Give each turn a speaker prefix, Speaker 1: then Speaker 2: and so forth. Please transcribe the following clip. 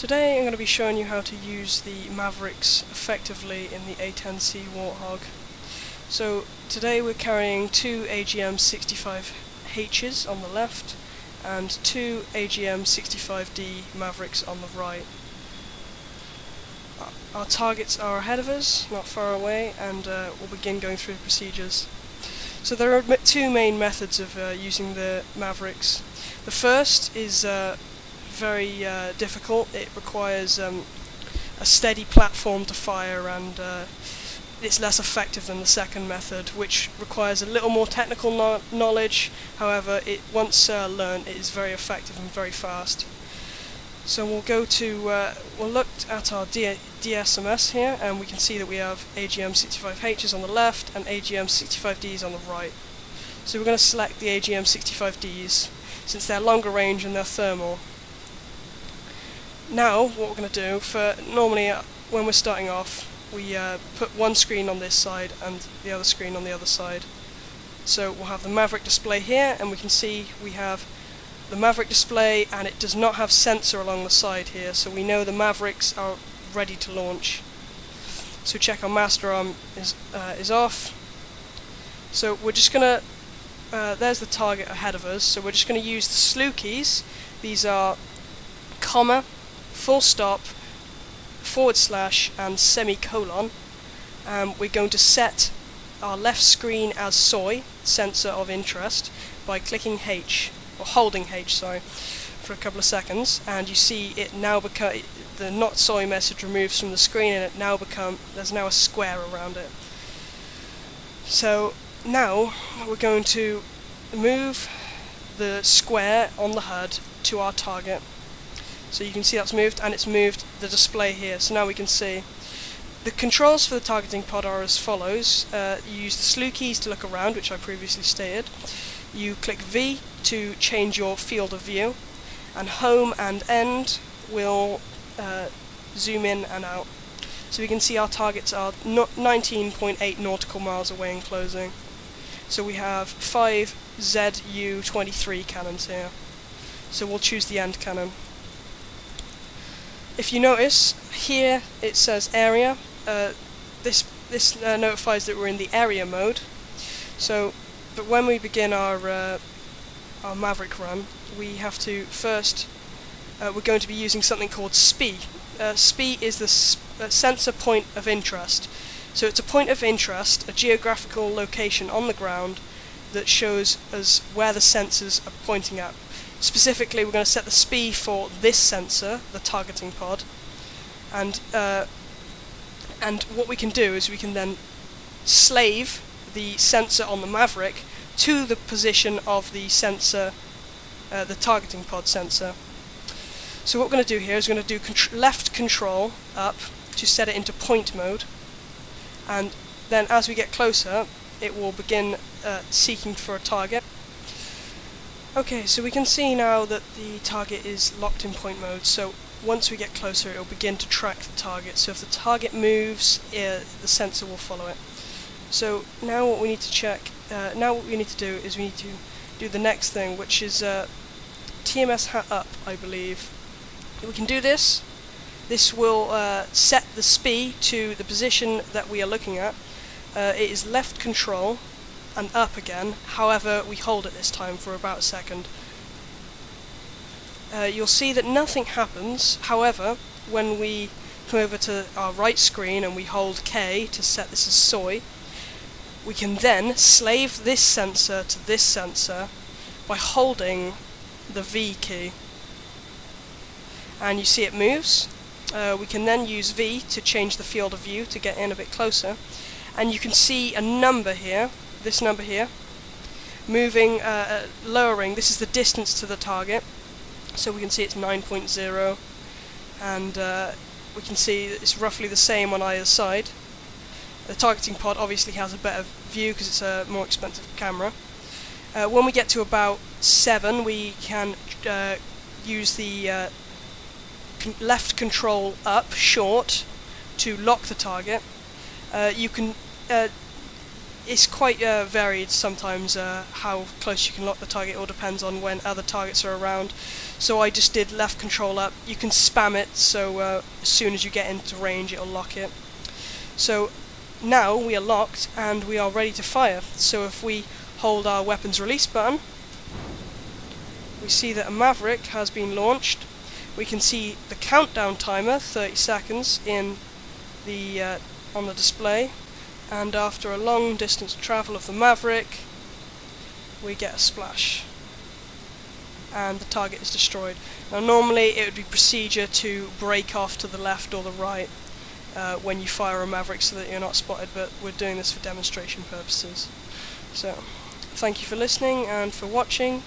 Speaker 1: Today I'm going to be showing you how to use the Mavericks effectively in the A10C Warthog. So today we're carrying two AGM65Hs on the left and two AGM65D Mavericks on the right. Our targets are ahead of us, not far away, and we'll begin going through the procedures. So there are two main methods of using the Mavericks. The first is very difficult. It requires a steady platform to fire, and it's less effective than the second method, which requires a little more technical knowledge. However, once learned, it is very effective and very fast. So we'll go to we'll look at our DSMS here, and we can see that we have AGM65Hs on the left and AGM65Ds on the right. So we're going to select the AGM65Ds since they're longer range and they're thermal. Now, what we're going to do, normally when we're starting off, we put one screen on this side and the other screen on the other side. So we'll have the Maverick Display here, and we can see we have the Maverick Display, and it does not have sensor along the side here, so we know the Mavericks are ready to launch. So check our master arm is off. So we're just going to, there's the target ahead of us, so we're just going to use the slew keys. These are comma, full stop, forward slash, and semicolon. We're going to set our left screen as SOI, sensor of interest, by clicking H, or holding H, sorry, for a couple of seconds, and you see it now the not SOI message removes from the screen, and there's now a square around it. So now we're going to move the square on the HUD to our target. So you can see that's moved, and it's moved the display here. So now we can see the controls for the targeting pod are as follows. You use the slew keys to look around, which I previously stated. You click V to change your field of view, and home and end will zoom in and out. So we can see our targets are 19.8 nautical miles away in closing. So we have 5 ZU-23 cannons here. So we'll choose the end cannon. If you notice, here it says area. This notifies that we're in the area mode. So, but when we begin our Maverick run, we have to first, we're going to be using something called SPI. SPI is the sensor point of interest. So it's a point of interest, a geographical location on the ground that shows us where the sensors are pointing at. Specifically, we're going to set the SPI for this sensor, the targeting pod, and what we can do is we can then slave the sensor on the Maverick to the position of the sensor, the targeting pod sensor. So what we're going to do here is we're going to do Left-Ctrl up to set it into point mode, and then as we get closer, it will begin seeking for a target. Okay, so we can see now that the target is locked in point mode, so once we get closer it will begin to track the target. So if the target moves, the sensor will follow it. So now what we need to check, now what we need to do is we need to do the next thing, which is TMS hat up, I believe. We can do this. This will set the SPI to the position that we are looking at. It is Left-Ctrl and up again, however we hold it this time for about a second. You'll see that nothing happens. However, when we come over to our right screen and we hold K to set this as SOI, we can then slave this sensor to this sensor by holding the V key. And you see it moves. We can then use V to change the field of view to get in a bit closer, and you can see a number here, this number here, moving, lowering. This is the distance to the target, so we can see it's 9.0, and we can see that it's roughly the same on either side. The targeting pod obviously has a better view because it's a more expensive camera. When we get to about 7, we can use the Left-Ctrl up short to lock the target. You can it's quite varied sometimes how close you can lock the target. It all depends on when other targets are around. So I just did left control up. You can spam it, so as soon as you get into range it'll lock it. So now we are locked and we are ready to fire. So if we hold our weapons release button, we see that a Maverick has been launched. We can see the countdown timer, 30 seconds, in the on the display, and after a long distance travel of the Maverick we get a splash and the target is destroyed. Now normally it would be procedure to break off to the left or the right when you fire a Maverick so that you're not spotted, but we're doing this for demonstration purposes. So thank you for listening and for watching.